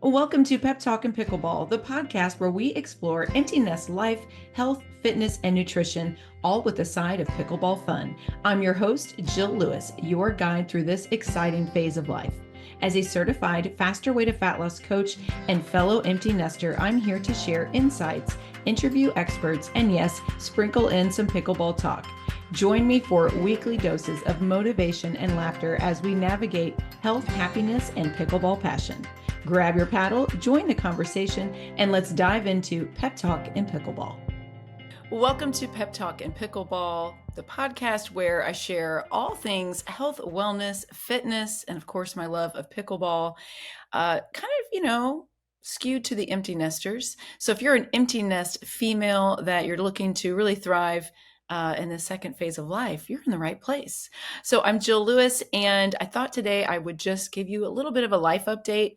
Welcome to Pep Talk and Pickleball, the podcast where we explore empty nest life, health, fitness, and nutrition, all with a side of pickleball fun. I'm your host, Jill Lewis, your guide through this exciting phase of life. As a certified faster way to fat loss coach and fellow empty nester, I'm here to share insights, interview experts, and yes, sprinkle in some pickleball talk. Join me for weekly doses of motivation and laughter as we navigate health, happiness, and pickleball passion. Grab your paddle, join the conversation, and let's dive into Pep Talk and Pickleball. Welcome to Pep Talk and Pickleball, the podcast where I share all things health, wellness, fitness, and of course, my love of pickleball. Skewed to the empty nesters. So if you're an empty nest female that you're looking to really thrive in the second phase of life, you're in the right place. So I'm Jill Lewis, and I thought today I would just give you a little bit of a life update.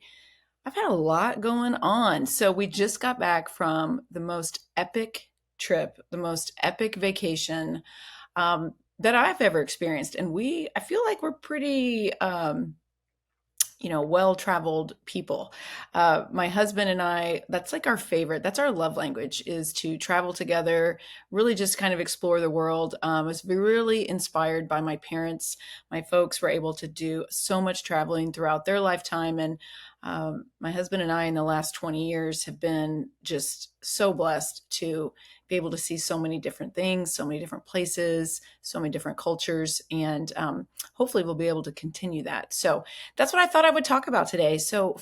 I've had a lot going on. So we just got back from the most epic trip, the most epic vacation that I've ever experienced. And I feel like we're pretty, well-traveled people. My husband and I, that's like our favorite. That's our love language, is to travel together, really just kind of explore the world. I was really inspired by my parents. My folks were able to do so much traveling throughout their lifetime. And my husband and I in the last 20 years have been just so blessed to be able to see so many different things, so many different places, so many different cultures. And hopefully we'll be able to continue that. So that's what I thought I would talk about today. So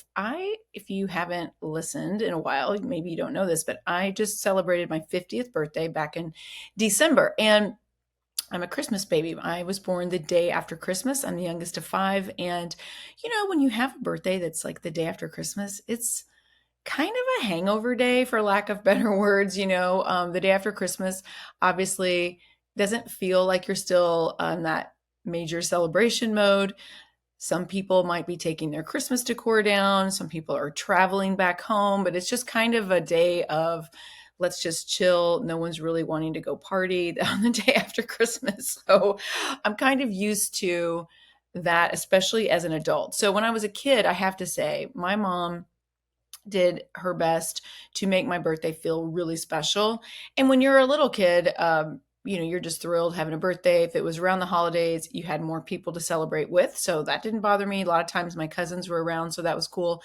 if you haven't listened in a while, maybe you don't know this, but I just celebrated my 50th birthday back in December. And I'm a Christmas baby. I was born the day after Christmas. I'm the youngest of 5. And, when you have a birthday that's like the day after Christmas, it's kind of a hangover day, for lack of better words. The day after Christmas obviously doesn't feel like you're still on that major celebration mode. Some people might be taking their Christmas decor down. Some people are traveling back home, but it's just kind of a day of let's just chill. No one's really wanting to go party on the day after Christmas. So I'm kind of used to that, especially as an adult. So when I was a kid, I have to say, my mom did her best to make my birthday feel really special. And when you're a little kid, you're just thrilled having a birthday. If it was around the holidays, you had more people to celebrate with. So that didn't bother me. A lot of times my cousins were around, so that was cool.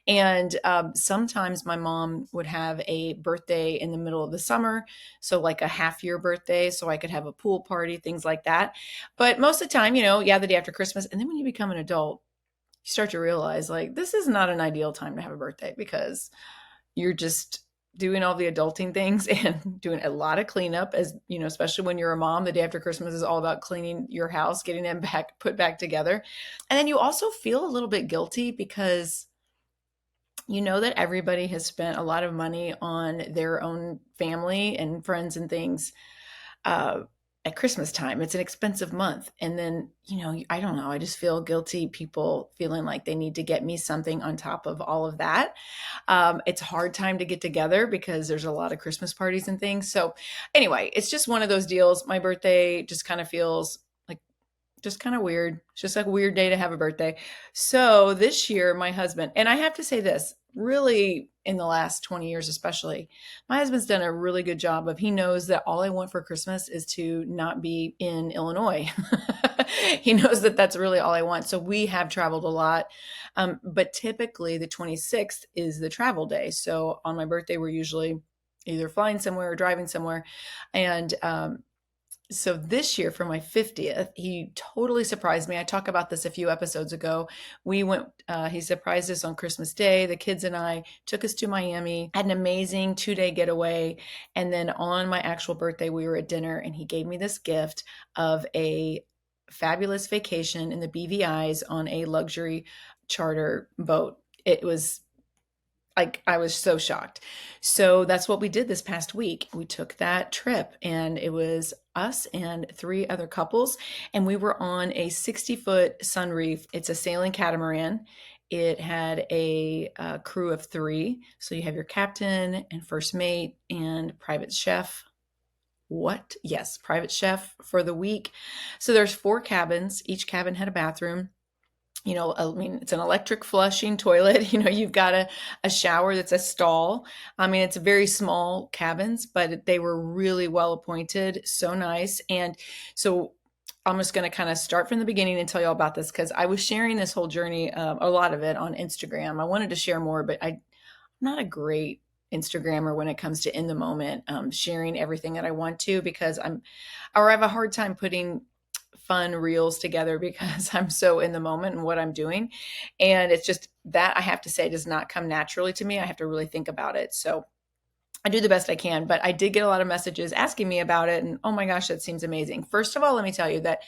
And sometimes my mom would have a birthday in the middle of the summer. So like a half-year birthday, so I could have a pool party, things like that. But most of the time, the day after Christmas. And then when you become an adult, you start to realize like this is not an ideal time to have a birthday because you're just doing all the adulting things and doing a lot of cleanup, as especially when you're a mom. The day after Christmas is all about cleaning your house, getting them put back together. And then you also feel a little bit guilty because you know that everybody has spent a lot of money on their own family and friends and things at Christmas time. It's an expensive month. And then, I don't know, I just feel guilty, people feeling like they need to get me something on top of all of that. It's a hard time to get together because there's a lot of Christmas parties and things. So anyway, it's just one of those deals. My birthday just kind of feels like just kind of weird. It's just like a weird day to have a birthday. So this year, my husband, and I have to say this, really in the last 20 years, especially, my husband's done a really good job he knows that all I want for Christmas is to not be in Illinois. He knows that that's really all I want. So we have traveled a lot. But typically the 26th is the travel day. So on my birthday, we're usually either flying somewhere or driving somewhere. And, so this year for my 50th, he totally surprised me. I talked about this a few episodes ago. He surprised us on Christmas Day. The kids and I took us to Miami, had an amazing 2-day getaway. And then on my actual birthday, we were at dinner and he gave me this gift of a fabulous vacation in the BVI's on a luxury charter boat. It was I was so shocked. So that's what we did this past week. We took that trip and it was us and 3 other couples. And we were on a 60-foot sunreef. It's a sailing catamaran. It had a crew of 3. So you have your captain and first mate and private chef. What? Yes, private chef for the week. So there's 4 cabins. Each cabin had a bathroom. I mean, it's an electric flushing toilet. You've got a shower that's a stall. I mean, it's very small cabins, but they were really well appointed, so nice. And so I'm just going to kind of start from the beginning and tell you all about this because I was sharing this whole journey, a lot of it on Instagram. I wanted to share more, but I'm not a great Instagrammer when it comes to in the moment, sharing everything that I want to because or I have a hard time putting fun reels together because I'm so in the moment and what I'm doing. And it's just that I have to say does not come naturally to me. I have to really think about it. So I do the best I can, but I did get a lot of messages asking me about it. And oh my gosh, that seems amazing. First of all, let me tell you that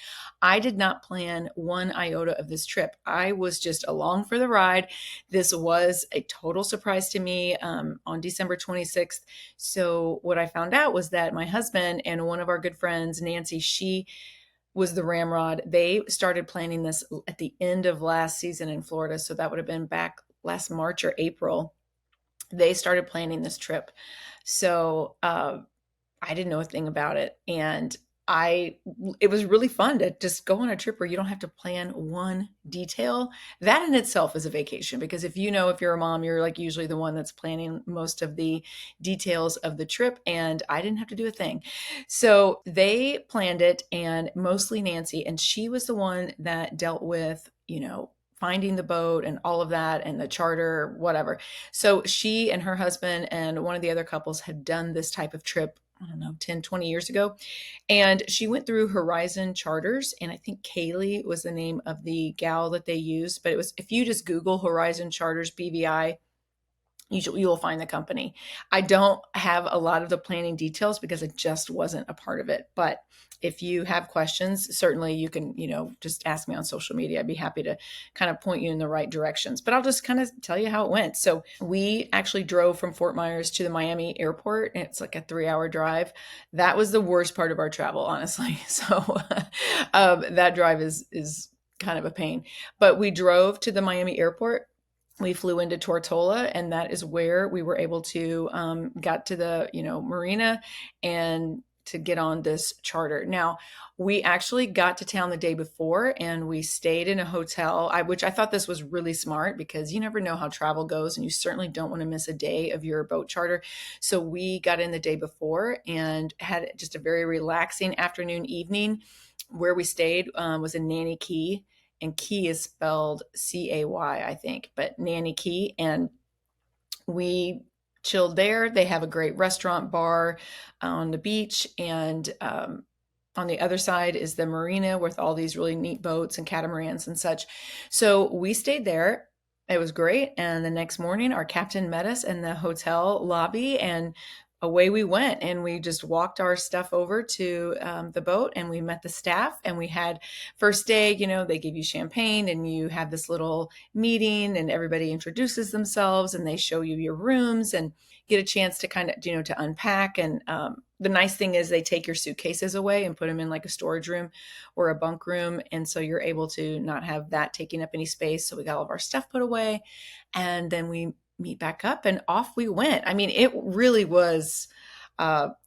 I did not plan one iota of this trip. I was just along for the ride. This was a total surprise to me on December 26th. So, what I found out was that my husband and one of our good friends, Nancy, she was the ramrod. They started planning this at the end of last season in Florida. So, that would have been back last March or April. They started planning this trip. So I didn't know a thing about it. And it was really fun to just go on a trip where you don't have to plan one detail. That in itself is a vacation because if you're a mom, you're like usually the one that's planning most of the details of the trip. And I didn't have to do a thing. So they planned it and mostly Nancy. And she was the one that dealt with, finding the boat and all of that and the charter, whatever. So she and her husband and one of the other couples had done this type of trip, I don't know, 10, 20 years ago. And she went through Horizon Charters. And I think Kaylee was the name of the gal that they used. But it was, if you just Google Horizon Charters BVI, you will find the company. I don't have a lot of the planning details because it just wasn't a part of it. But if you have questions, certainly you can, just ask me on social media. I'd be happy to kind of point you in the right directions. But I'll just kind of tell you how it went. So we actually drove from Fort Myers to the Miami airport. And it's like a 3-hour drive. That was the worst part of our travel, honestly. So that drive is kind of a pain. But we drove to the Miami airport. We flew into Tortola, and that is where we were able to got to the marina and to get on this charter. Now, we actually got to town the day before, and we stayed in a hotel. Which I thought this was really smart because you never know how travel goes, and you certainly don't want to miss a day of your boat charter. So we got in the day before and had just a very relaxing afternoon, evening. Where we stayed was in Nanny Key, and Key is spelled Cay, I think, but Nanny Key. And we chilled there. They have a great restaurant bar on the beach. And on the other side is the marina with all these really neat boats and catamarans and such. So we stayed there. It was great. And the next morning, our captain met us in the hotel lobby and away we went. And we just walked our stuff over to the boat and we met the staff. And we had first day, they give you champagne and you have this little meeting and everybody introduces themselves and they show you your rooms and get a chance to kind of, to unpack. And the nice thing is they take your suitcases away and put them in like a storage room or a bunk room. And so you're able to not have that taking up any space. So we got all of our stuff put away and then we meet back up and off we went. I mean, it really was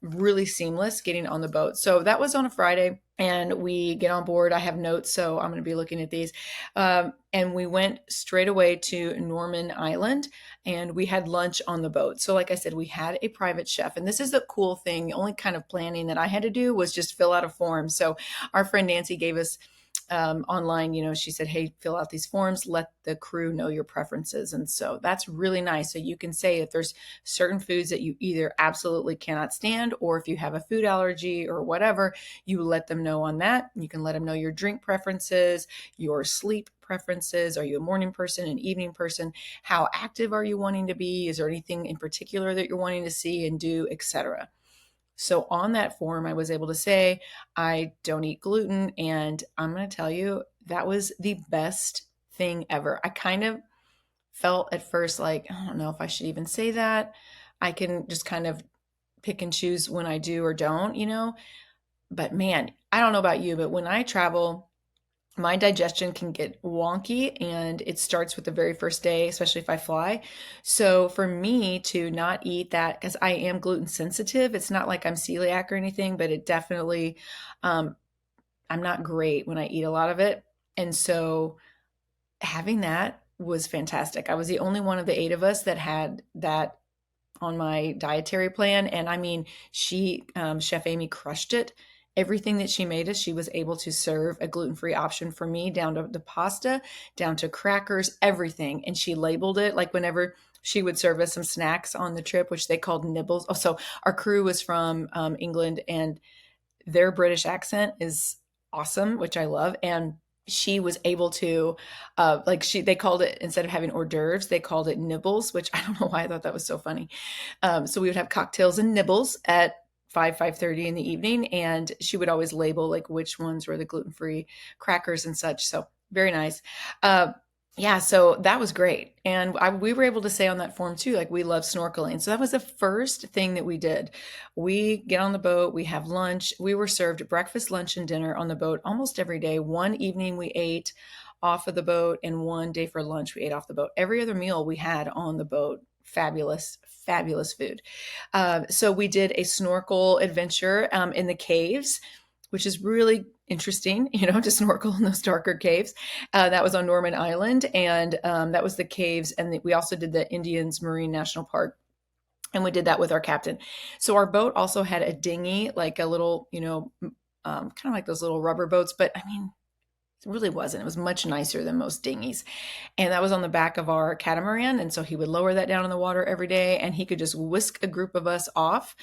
really seamless getting on the boat. So that was on a Friday and we get on board. I have notes, so I'm going to be looking at these. And we went straight away to Norman Island and we had lunch on the boat. So like I said, we had a private chef and this is the cool thing. The only kind of planning that I had to do was just fill out a form. So our friend Nancy gave us online, she said, hey, fill out these forms, let the crew know your preferences. And so that's really nice. So you can say if there's certain foods that you either absolutely cannot stand, or if you have a food allergy or whatever, you let them know on that. You can let them know your drink preferences, your sleep preferences. Are you a morning person, an evening person? How active are you wanting to be? Is there anything in particular that you're wanting to see and do, etc.? So on that form, I was able to say, I don't eat gluten. And I'm going to tell you, that was the best thing ever. I kind of felt at first like, I don't know if I should even say that. I can just kind of pick and choose when I do or don't, But man, I don't know about you, but when I travel, my digestion can get wonky and it starts with the very first day, especially if I fly. So for me to not eat that, because I am gluten sensitive, it's not like I'm celiac or anything, but it definitely, I'm not great when I eat a lot of it. And so having that was fantastic. I was the only one of the eight of us that had that on my dietary plan. And I mean, Chef Amy crushed it. Everything that she made us, she was able to serve a gluten free option for me, down to the pasta, down to crackers, everything. And she labeled it like whenever she would serve us some snacks on the trip, which they called nibbles. Oh, so our crew was from England, and their British accent is awesome, which I love. And she was able to, they called it, instead of having hors d'oeuvres, they called it nibbles, which I don't know why I thought that was so funny. So we would have cocktails and nibbles at 5:30 in the evening, and she would always label like which ones were the gluten-free crackers and such. So very nice. Uh, yeah, so that was great. And we were able to say on that form too, like we love snorkeling. So that was the first thing that we did. We get on the boat, we have lunch. We were served breakfast, lunch, and dinner on the boat almost every day. One evening we ate off of the boat, and one day for lunch we ate off the boat. Every other meal we had on the boat. Fabulous, fabulous food. So we did a snorkel adventure in the caves, which is really interesting, to snorkel in those darker caves. That was on Norman Island, and that was the caves. And we also did the Indians Marine National Park. And we did that with our captain. So our boat also had a dinghy, like a little, kind of like those little rubber boats. But I mean, it really wasn't. It was much nicer than most dinghies. And that was on the back of our catamaran. And so he would lower that down in the water every day, and he could just whisk a group of us off.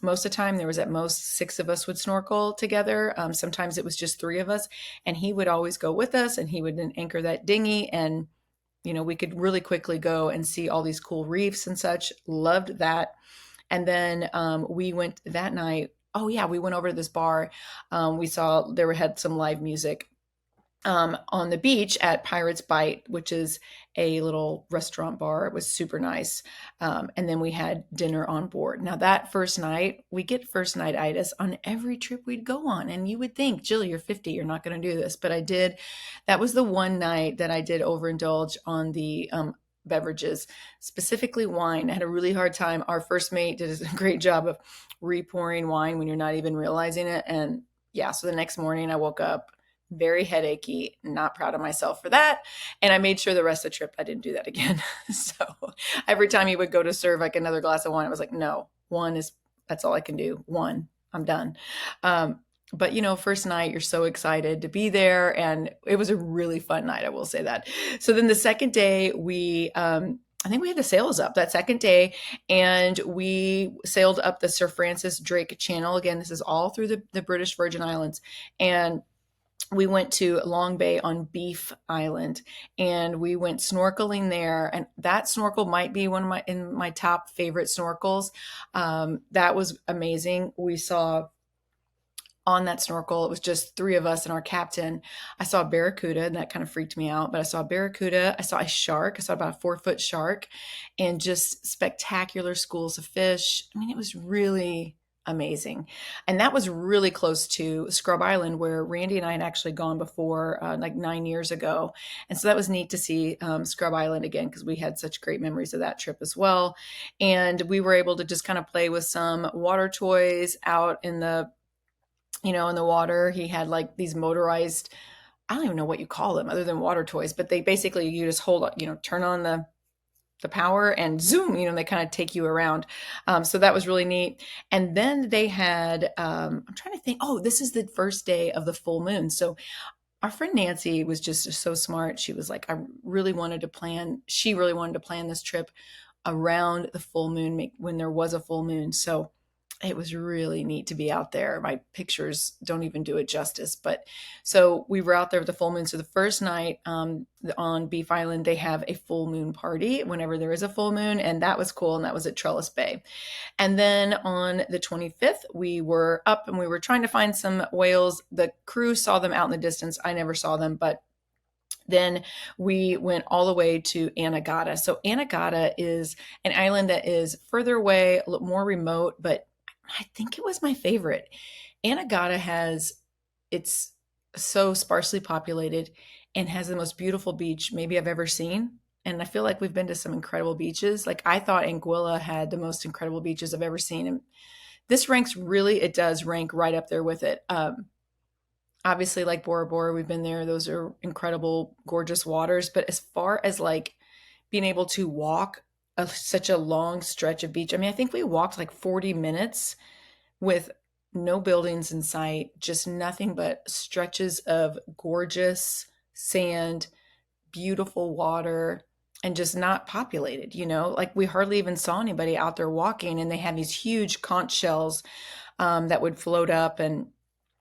Most of the time, there was at most six of us would snorkel together. Sometimes it was just three of us, and he would always go with us, and he would then anchor that dinghy. And, we could really quickly go and see all these cool reefs and such. Loved that. And then we went that night. Oh yeah, we went over to this bar. We saw had some live music on the beach at Pirates Bite, which is a little restaurant bar. It was super nice. And then we had dinner on board. Now that first night, we get first night itis on every trip we'd go on. And you would think, Jill, you're 50, you're not going to do this. But I did. That was the one night that I did overindulge on the beverages, specifically wine. I had a really hard time. Our first mate did a great job of repouring wine when you're not even realizing it. And yeah, so the next morning I woke up very headachy, not proud of myself for that. And I made sure the rest of the trip I didn't do that again. So every time he would go to serve like another glass of wine, I was like, no, that's all I can do. One, I'm done. But first night, you're so excited to be there. And it was a really fun night, I will say that. So then the second day, I think we had the sails up that second day, and we sailed up the Sir Francis Drake Channel. Again, this is all through the British Virgin Islands. And we went to Long Bay on Beef Island, and we went snorkeling there. And that snorkel might be one of my top favorite snorkels. That was amazing. We saw on that snorkel, it was just three of us and our captain. I saw a barracuda, and that kind of freaked me out. But I saw a barracuda. I saw a shark. I saw about a 4-foot shark, and just spectacular schools of fish. I mean, it was really amazing. And that was really close to Scrub Island, where Randy and I had actually gone before, like 9 years ago. And so that was neat to see Scrub Island again, because we had such great memories of that trip as well. And we were able to just kind of play with some water toys out in the water. He had like these motorized, I don't even know what you call them other than water toys, but they basically, you just hold up, turn on the power and zoom, they kind of take you around. So that was really neat. And then they had, I'm trying to think, this is the first day of the full moon. So our friend Nancy was just so smart. She was like, she really wanted to plan this trip around the full moon, when there was a full moon. So it was really neat to be out there. My pictures don't even do it justice. But so we were out there with the full moon. So the first night on Beef Island, they have a full moon party whenever there is a full moon. And that was cool. And that was at Trellis Bay. And then on the 25th, we were up and we were trying to find some whales. The crew saw them out in the distance. I never saw them, but then we went all the way to Anegada. So Anegada is an island that is further away, a little more remote, but I think it was my favorite. Anegada it's so sparsely populated and has the most beautiful beach maybe I've ever seen. And I feel like we've been to some incredible beaches. Like I thought Anguilla had the most incredible beaches I've ever seen. And this it does rank right up there with it. Obviously, like Bora Bora, we've been there. Those are incredible, gorgeous waters. But as far as like being able to walk such a long stretch of beach, I mean, I think we walked like 40 minutes with no buildings in sight, just nothing but stretches of gorgeous sand, beautiful water, and just not populated, like we hardly even saw anybody out there walking. And they had these huge conch shells that would float up. And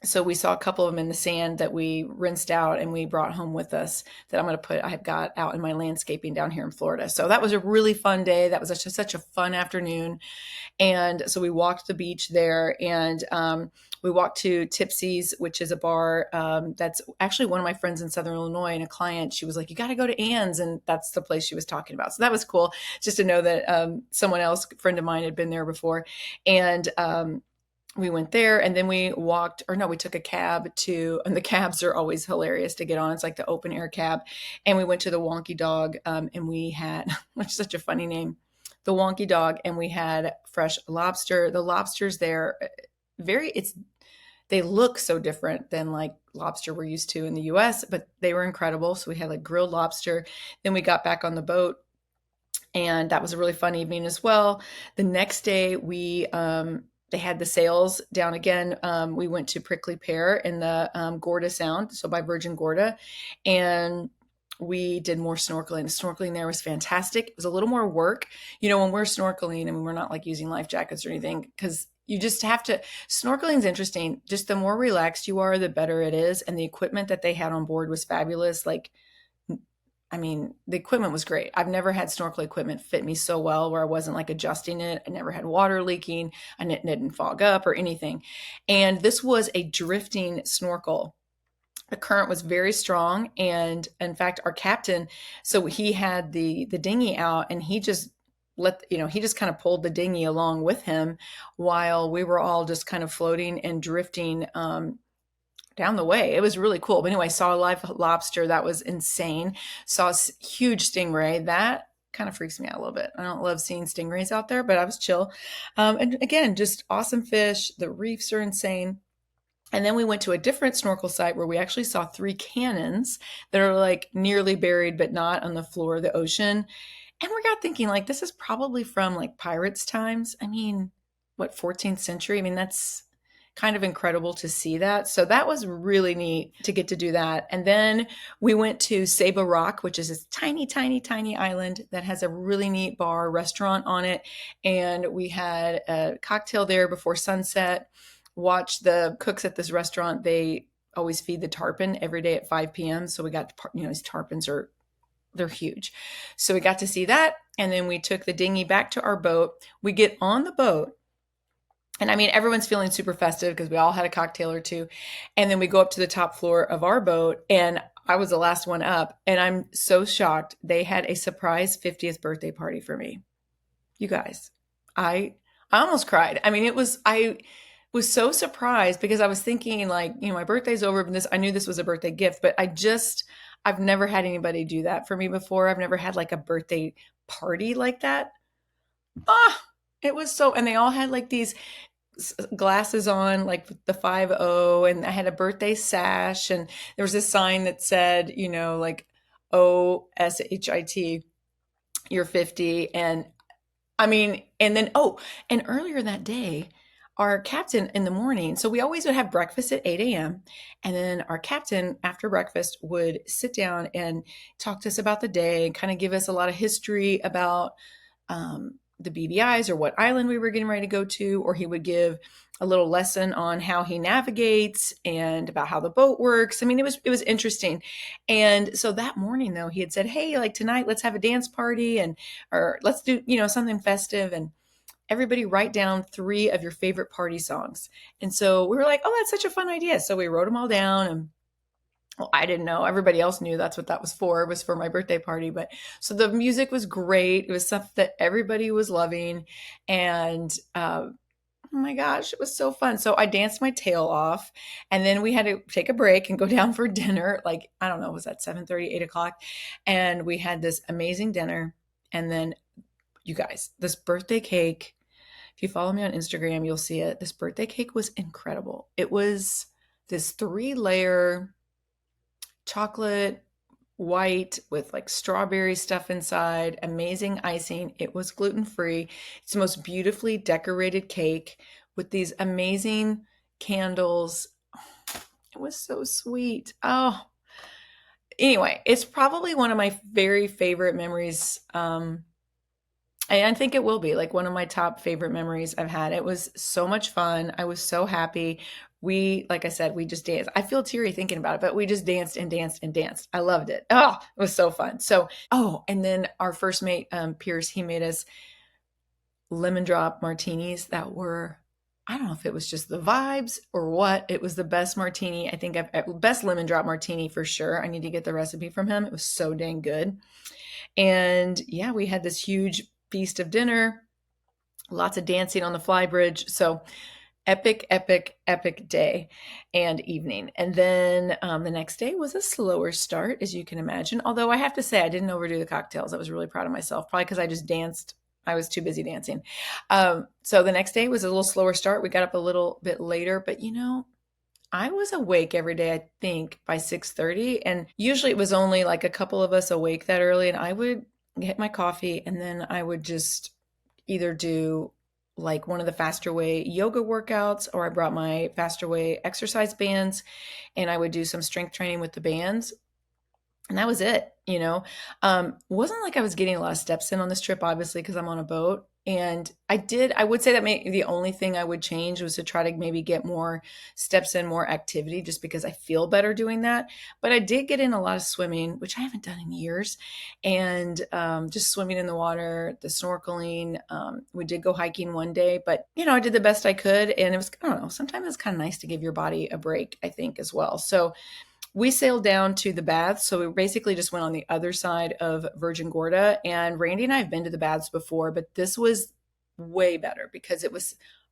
so we saw a couple of them in the sand that we rinsed out and we brought home with us that I've got out in my landscaping down here in Florida. So that was a really fun day. That was such a fun afternoon. And so we walked the beach there, and we walked to Tipsy's, which is a bar that's actually one of my friends in Southern Illinois, and a client. She was like, "You got to go to Ann's," and that's the place she was talking about. So that was cool, just to know that someone else, a friend of mine, had been there before. And we went there, and then we walked, or no, we took a cab and the cabs are always hilarious to get on. It's like the open air cab. And we went to the Wonky Dog, and we had, which is such a funny name, the Wonky Dog, and we had fresh lobster. The lobsters there, they look so different than like lobster we're used to in the US, but they were incredible. So we had like grilled lobster. Then we got back on the boat, and that was a really fun evening as well. The next day, they had the sails down again. We went to Prickly Pear in the Gorda Sound, so by Virgin Gorda, and we did more snorkeling. Snorkeling there was fantastic. It was a little more work, when we're snorkeling and we're not like using life jackets or anything, because you just have to. Snorkeling is interesting. Just the more relaxed you are, the better it is. And the equipment that they had on board was fabulous. Like, I mean, the equipment was great. I've never had snorkel equipment fit me so well where I wasn't like adjusting it. I never had water leaking. I didn't fog up or anything. And this was a drifting snorkel. The current was very strong. And in fact, our captain, so he had the dinghy out, and he just he just kind of pulled the dinghy along with him while we were all just kind of floating and drifting down the way. It was really cool. But anyway, saw a live lobster. That was insane. Saw a huge stingray. That kind of freaks me out a little bit. I don't love seeing stingrays out there, but I was chill. And again, just awesome fish. The reefs are insane. And then we went to a different snorkel site where we actually saw 3 cannons that are like nearly buried, but not on the floor of the ocean. And we got thinking, like, this is probably from like pirates' times. I mean, what, 14th century? I mean, that's kind of incredible to see that. So that was really neat to get to do that. And then we went to Saba Rock, which is this tiny, tiny, tiny island that has a really neat bar restaurant on it. And we had a cocktail there before sunset. Watched the cooks at this restaurant. They always feed the tarpon every day at 5 p.m. So we got, these tarpons they're huge. So we got to see that. And then we took the dinghy back to our boat. We get on the boat. And I mean, everyone's feeling super festive because we all had a cocktail or two. And then we go up to the top floor of our boat, and I was the last one up. And I'm so shocked. They had a surprise 50th birthday party for me. You guys, I almost cried. I mean, I was so surprised because I was thinking like, my birthday's over, and I knew this was a birthday gift, but I've never had anybody do that for me before. I've never had like a birthday party like that. It was and they all had like these glasses on, like the 50, and I had a birthday sash, and there was a sign that said, like OSHIT, you're 50. And I mean, and then, and earlier that day, our captain in the morning, so we always would have breakfast at 8 a.m. And then our captain after breakfast would sit down and talk to us about the day and kind of give us a lot of history about the BBIs or what island we were getting ready to go to, or he would give a little lesson on how he navigates and about how the boat works. I mean, it was interesting. And so that morning though, he had said, "Hey, like tonight, let's have a dance party or let's do, something festive, and everybody write down 3 of your favorite party songs." And so we were like, "Oh, that's such a fun idea." So we wrote them all down, and well, I didn't know. Everybody else knew that's what that was for. It was for my birthday party. But so the music was great. It was stuff that everybody was loving. And oh my gosh, it was so fun. So I danced my tail off, and then we had to take a break and go down for dinner. Like, I don't know, was that 7:30, 8 o'clock? And we had this amazing dinner. And then, you guys, this birthday cake, if you follow me on Instagram, you'll see it. This birthday cake was incredible. It was this 3-layer chocolate white with like strawberry stuff inside, amazing icing. It was gluten free. It's the most beautifully decorated cake with these amazing candles. It was so sweet. Oh, anyway, it's probably one of my very favorite memories. And I think it will be like one of my top favorite memories I've had. It was so much fun. I was so happy. Like I said, we just danced. I feel teary thinking about it, but we just danced and danced and danced. I loved it. Oh, it was so fun. So, oh, and then our first mate, Pierce, he made us lemon drop martinis that were, I don't know if it was just the vibes or what. It was the best martini. I think best lemon drop martini for sure. I need to get the recipe from him. It was so dang good. And yeah, we had this huge feast of dinner, lots of dancing on the fly bridge. So epic, epic, epic day and evening. And then the next day was a slower start, as you can imagine. Although I have to say, I didn't overdo the cocktails. I was really proud of myself, probably because I just danced. I was too busy dancing. So the next day was a little slower start. We got up a little bit later, but I was awake every day, I think, by 6:30, and usually it was only like a couple of us awake that early, and I would get my coffee and then I would just either do like one of the faster way yoga workouts, or I brought my faster way exercise bands and I would do some strength training with the bands, and that was it. Wasn't like I was getting a lot of steps in on this trip, obviously, because I'm on a boat. And I would say that maybe the only thing I would change was to try to maybe get more steps in, more activity, just because I feel better doing that. But I did get in a lot of swimming, which I haven't done in years, and just swimming in the water, the snorkeling. We did go hiking one day, but I did the best I could. And it was, I don't know, sometimes it's kind of nice to give your body a break, I think, as well. So we sailed down to the baths. So we basically just went on the other side of Virgin Gorda. And Randy and I have been to the baths before, but this was way better because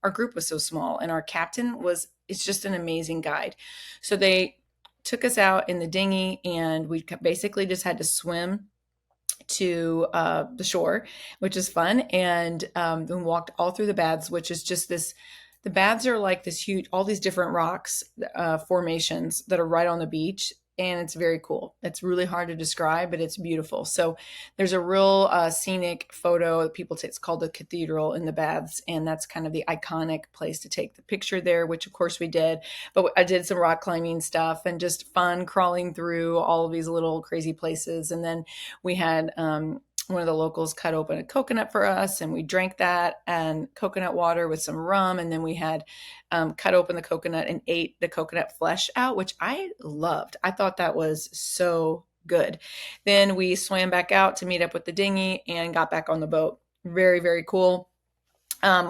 our group was so small and our captain it's just an amazing guide. So they took us out in the dinghy and we basically just had to swim to the shore, which is fun. And then walked all through the baths, which is just this. The baths are like this huge, all these different rocks formations that are right on the beach. And it's very cool. It's really hard to describe, but it's beautiful. So there's a real scenic photo that people take. It's called the Cathedral in the baths. And that's kind of the iconic place to take the picture there, which of course we did. But I did some rock climbing stuff and just fun crawling through all of these little crazy places. And then we had one of the locals cut open a coconut for us and we drank that and coconut water with some rum. And then we had cut open the coconut and ate the coconut flesh out, which I loved. I thought that was so good. Then we swam back out to meet up with the dinghy and got back on the boat. Very, very cool.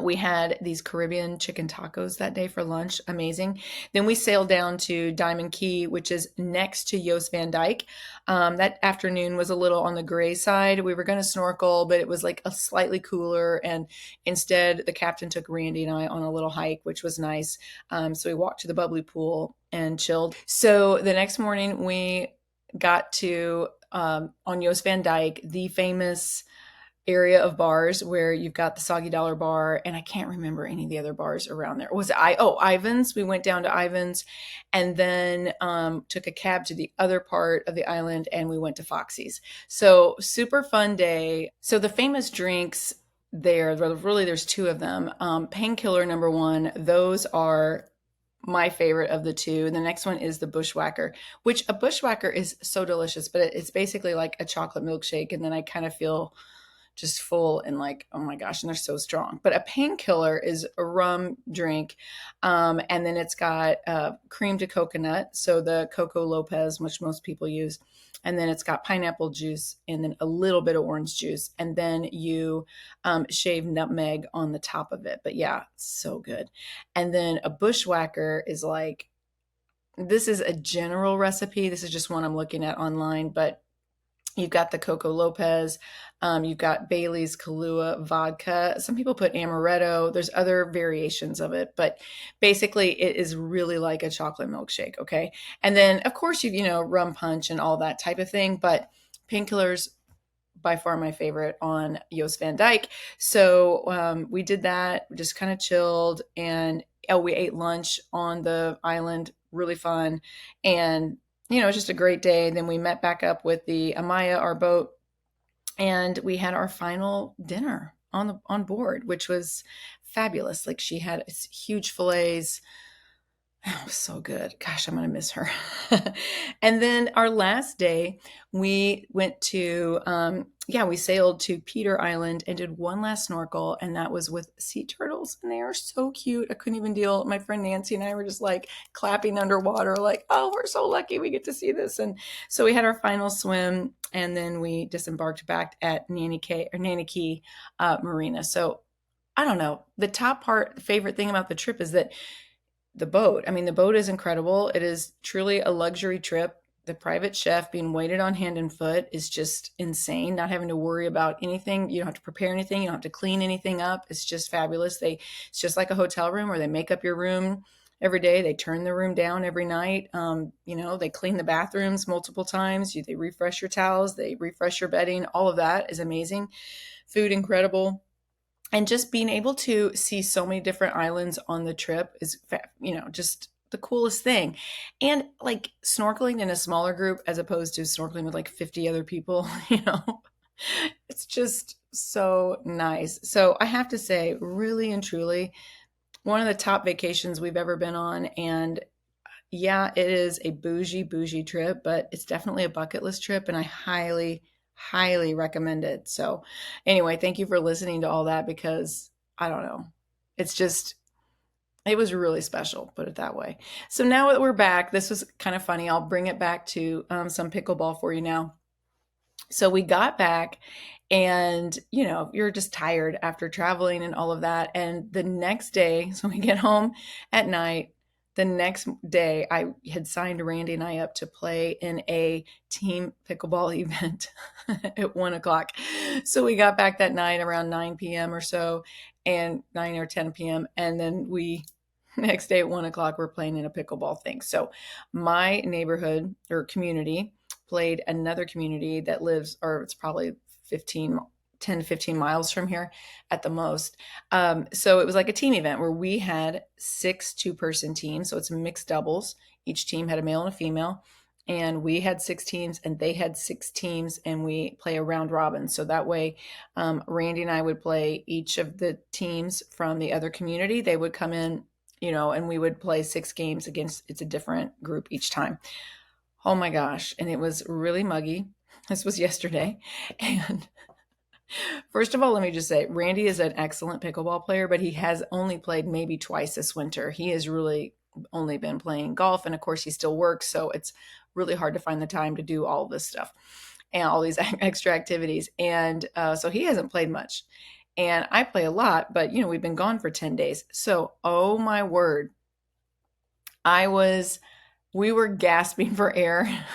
We had these Caribbean chicken tacos that day for lunch. Amazing. Then we sailed down to Diamond Key, which is next to Jost Van Dyke. That afternoon was a little on the gray side. We were going to snorkel, but it was like a slightly cooler. And instead, the captain took Randy and I on a little hike, which was nice. So we walked to the bubbly pool and chilled. So the next morning, we got to on Jost Van Dyke, the famous area of bars where you've got the Soggy Dollar Bar, and I can't remember any of the other bars around there. Was it Ivan's? We went down to Ivan's and then took a cab to the other part of the island and we went to Foxy's. So super fun day. So the famous drinks there, really there's two of them. Painkiller number one, those are my favorite of the two. The next one is the Bushwhacker, which a Bushwhacker is so delicious, but it's basically like a chocolate milkshake. And then I kind of feel just full and like, oh my gosh, and they're so strong. But a painkiller is a rum drink. And then it's got cream to coconut. So the Coco Lopez, which most people use. And then it's got pineapple juice and then a little bit of orange juice. And then you shave nutmeg on the top of it. But yeah, so good. And then a Bushwhacker is like, this is a general recipe. This is just one I'm looking at online, but you've got the Coco Lopez, you've got Bailey's, Kahlua, vodka. Some people put amaretto. There's other variations of it, but basically it is really like a chocolate milkshake, okay? And then, of course, rum punch and all that type of thing, but painkillers, by far my favorite on Jost Van Dyke. So we did that, just kind of chilled, and we ate lunch on the island really fun. And, it was just a great day. Then we met back up with the Amaya, our boat, and we had our final dinner on board, which was fabulous. Like she had huge fillets. Oh, so good. Gosh, I'm going to miss her. And then our last day, we went to, we sailed to Peter Island and did one last snorkel. And that was with sea turtles. And they are so cute. I couldn't even deal. My friend Nancy and I were just like clapping underwater, like, oh, we're so lucky we get to see this. And so we had our final swim and then we disembarked back at Nanny Key Marina. So I don't know. The favorite thing about the trip is that the boat. I mean, the boat is incredible. It is truly a luxury trip. The private chef being waited on hand and foot is just insane. Not having to worry about anything. You don't have to prepare anything. You don't have to clean anything up. It's just fabulous. It's just like a hotel room where they make up your room every day. They turn the room down every night. They clean the bathrooms multiple times. They refresh your towels. They refresh your bedding. All of that is amazing. Food incredible. And just being able to see so many different islands on the trip is, just the coolest thing. And like snorkeling in a smaller group as opposed to snorkeling with like 50 other people, it's just so nice. So I have to say, really and truly, one of the top vacations we've ever been on. And yeah, it is a bougie trip, but it's definitely a bucket list trip. And I highly recommend it. So anyway, thank you for listening to all that because I don't know. It was really special, put it that way. So now that we're back, this was kind of funny. I'll bring it back to some pickleball for you now. So we got back and, you're just tired after traveling and all of that. And the next day, so we get home at night. The next day, I had signed Randy and I up to play in a team pickleball event at 1:00. So we got back that night around 9 p.m. or so, and 9 or 10 p.m. And then next day at 1:00, we're playing in a pickleball thing. So my neighborhood or community played another community that lives, or it's probably 10 to 15 miles from here at the most. So it was like a team event where we had 6 two-person teams. So it's mixed doubles. Each team had a male and a female. And we had 6 teams and they had 6 teams and we play a round robin. So that way, Randy and I would play each of the teams from the other community. They would come in, and we would play 6 games it's a different group each time. Oh my gosh. And it was really muggy. This was yesterday. And first of all, let me just say, Randy is an excellent pickleball player, but he has only played maybe twice this winter. He has really only been playing golf. And of course, he still works. So it's really hard to find the time to do all this stuff and all these extra activities. And so he hasn't played much. And I play a lot, but, we've been gone for 10 days. So, oh my word, we were gasping for air.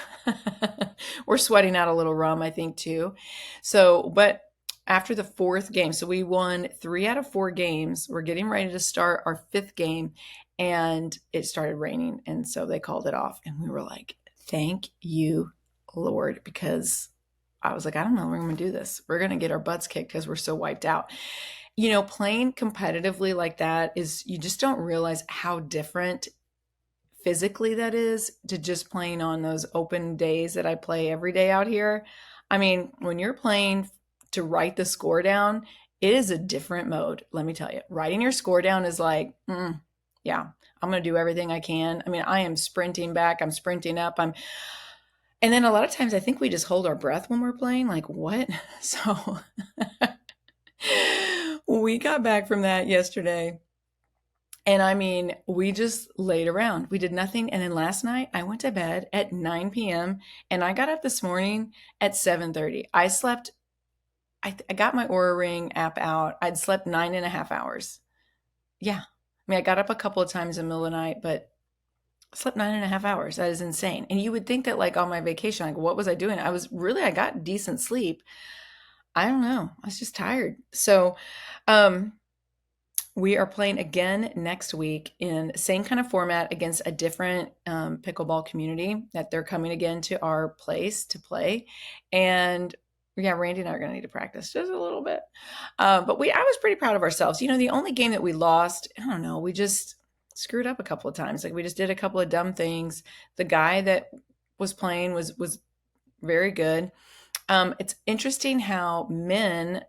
We're sweating out a little rum, I think, too. So, but after the 4th game, so we won 3 out of 4 games. We're getting ready to start our 5th game and it started raining. And so they called it off and we were like, thank you, Lord, because I was like, I don't know, we're going to do this. We're going to get our butts kicked because we're so wiped out. Playing competitively like that you just don't realize how different physically that is to just playing on those open days that I play every day out here. I mean, when you're playing to write the score down, it is a different mode. Let me tell you, writing your score down is like, yeah, I'm going to do everything I can. I mean, I am sprinting back. I'm sprinting up. And then a lot of times I think we just hold our breath when we're playing. Like, what? So we got back from that yesterday. And I mean, we just laid around. We did nothing. And then last night I went to bed at 9 p.m. and I got up this morning at 7:30. I slept. I got my Aura Ring app out. I'd slept 9.5 hours. Yeah. I mean, I got up a couple of times in the middle of the night, but I slept 9.5 hours. That is insane. And you would think that like on my vacation, like what was I doing? I got decent sleep. I don't know. I was just tired. So, we are playing again next week in same kind of format against a different pickleball community that they're coming again to our place to play. And yeah, Randy and I are going to need to practice just a little bit. But I was pretty proud of ourselves. The only game that we lost, I don't know, screwed up a couple of times. Like we just did a couple of dumb things. The guy that was playing was very good. It's interesting how men,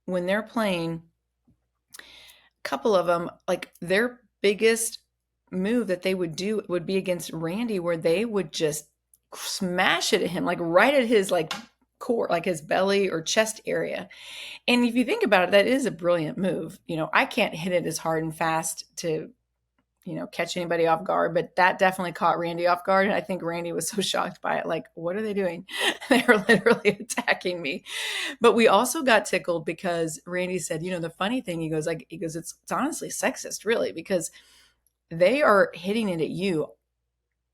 when they're playing, a couple of them, like their biggest move that they would do would be against Randy, where they would just smash it at him, like right at his like core, like his belly or chest area. And if you think about it, that is a brilliant move. I can't hit it as hard and fast to catch anybody off guard, but that definitely caught Randy off guard. And I think Randy was so shocked by it. Like, what are they doing? They are literally attacking me. But we also got tickled because Randy said, the funny thing, it's honestly sexist, really, because they are hitting it at you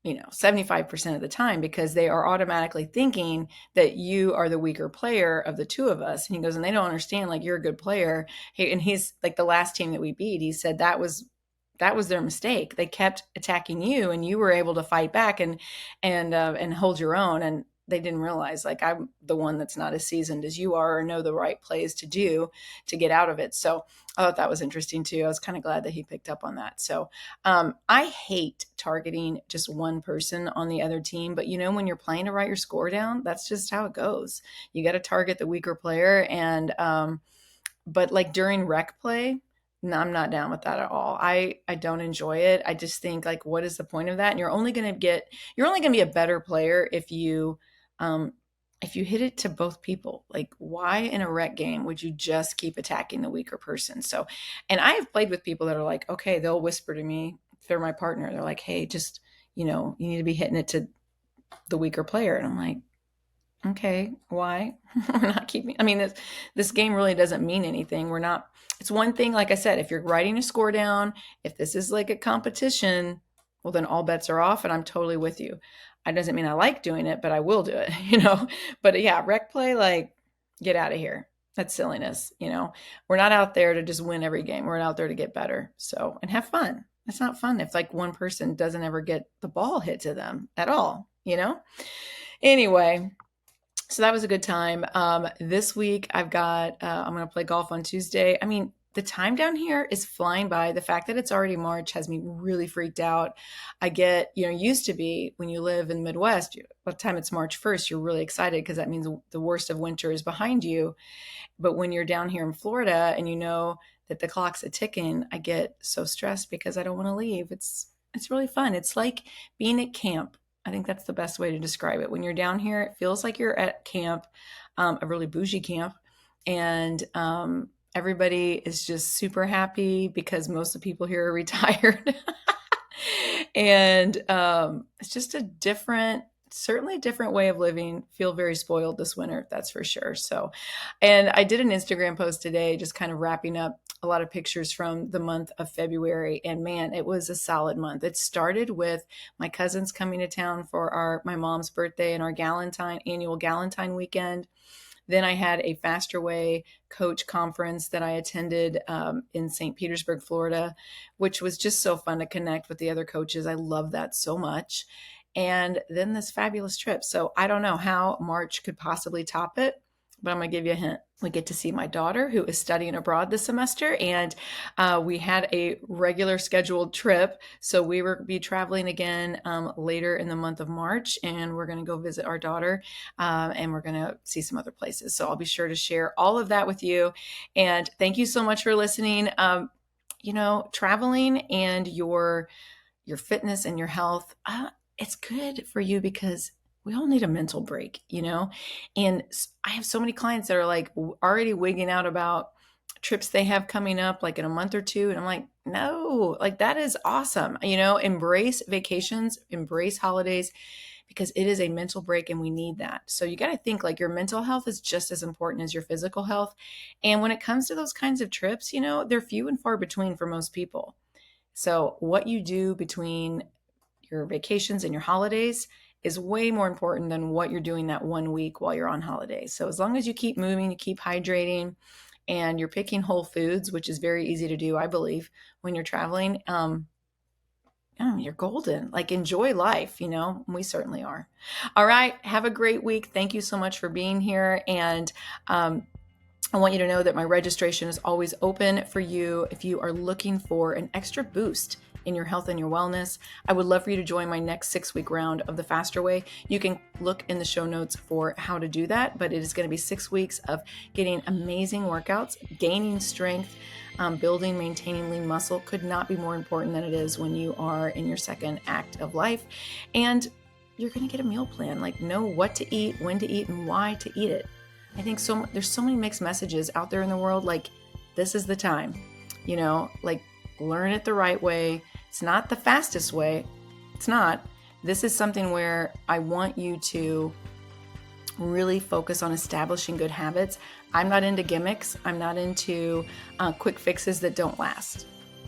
75% of the time, because they are automatically thinking that you are the weaker player of the two of us. And he goes, and they don't understand, like, you're a good player. And he's like, the last team that we beat, he said that was their mistake. They kept attacking you, and you were able to fight back and hold your own. And they didn't realize, like, I'm the one that's not as seasoned as you are, or know the right plays to do to get out of it. So I thought that was interesting too. I was kind of glad that he picked up on that. So I hate targeting just one person on the other team, but when you're playing to write your score down, that's just how it goes. You got to target the weaker player. And but like during rec play, no, I'm not down with that at all. I don't enjoy it. I just think, like, what is the point of that? And you're only going to be a better player if you hit it to both people. Like, why in a rec game would you just keep attacking the weaker person? So, and I have played with people that are like, okay, they'll whisper to me if they're my partner. They're like, hey, just, you need to be hitting it to the weaker player. And I'm like, okay, why? We're not keeping, I mean, this game really doesn't mean anything. It's one thing, like I said, if you're writing a score down, if this is like a competition, well, then all bets are off, and I'm totally with you. It doesn't mean I like doing it, but I will do it, But yeah, rec play, like, get out of here. That's silliness, We're not out there to just win every game. We're out there to get better. So, and have fun. It's not fun if like one person doesn't ever get the ball hit to them at all. Anyway, so that was a good time. This week I'm going to play golf on Tuesday. I mean, the time down here is flying by. The fact that it's already March has me really freaked out. I get, used to be when you live in the Midwest, by the time it's March 1st, you're really excited because that means the worst of winter is behind you. But when you're down here in Florida and that the clock's a ticking, I get so stressed because I don't want to leave. It's really fun. It's like being at camp. I think that's the best way to describe it. When you're down here, it feels like you're at camp, a really bougie camp, and everybody is just super happy because most of the people here are retired. And it's just certainly a different way of living. Feel very spoiled this winter, that's for sure. So, and I did an Instagram post today, just kind of wrapping up a lot of pictures from the month of February. And man, it was a solid month. It started with my cousins coming to town for my mom's birthday and our annual Galentine weekend. Then I had a Faster Way coach conference that I attended in St. Petersburg, Florida, which was just so fun to connect with the other coaches. I love that so much. And then this fabulous trip. So I don't know how March could possibly top it, but I'm going to give you a hint. We get to see my daughter, who is studying abroad this semester, and we had a regular scheduled trip. So we will be traveling again later in the month of March, and we're going to go visit our daughter, and we're going to see some other places. So I'll be sure to share all of that with you. And thank you so much for listening. Traveling and your fitness and your health, it's good for you because we all need a mental break, And I have so many clients that are like already wigging out about trips they have coming up like in a month or two. And I'm like, no, like that is awesome. Embrace vacations, embrace holidays, because it is a mental break and we need that. So you got to think like your mental health is just as important as your physical health. And when it comes to those kinds of trips, they're few and far between for most people. So what you do between your vacations and your holidays is way more important than what you're doing that 1 week while you're on holiday. So as long as you keep moving, you keep hydrating, and you're picking whole foods, which is very easy to do, I believe, when you're traveling, you're golden. Like, enjoy life, we certainly are. All right. Have a great week. Thank you so much for being here. And I want you to know that my registration is always open for you if you are looking for an extra boost in your health and your wellness. I would love for you to join my next 6-week round of the Faster Way. You can look in the show notes for how to do that, but it is going to be 6 weeks of getting amazing workouts, gaining strength, building, maintaining lean muscle. Could not be more important than it is when you are in your second act of life. And you're going to get a meal plan, like know what to eat, when to eat, and why to eat it. I think there's so many mixed messages out there in the world. Like, this is the time, like learn it the right way. It's not the fastest way. It's not. This is something where I want you to really focus on establishing good habits. I'm not into gimmicks. I'm not into quick fixes that don't last.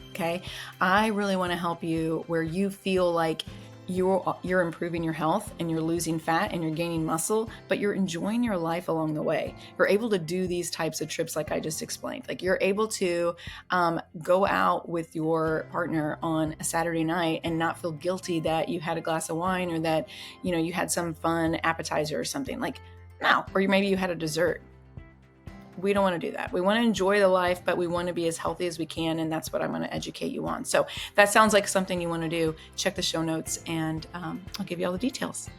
Okay. I really want to help you where you feel like you're improving your health and you're losing fat and you're gaining muscle, but you're enjoying your life along the way. You're able to do these types of trips like I just explained. Like you're able to go out with your partner on a Saturday night and not feel guilty that you had a glass of wine or that, you had some fun appetizer or something. Like, no, or maybe you had a dessert. We don't want to do that. We want to enjoy the life, but we want to be as healthy as we can. And that's what I'm going to educate you on. So that sounds like something you want to do. Check the show notes and I'll give you all the details.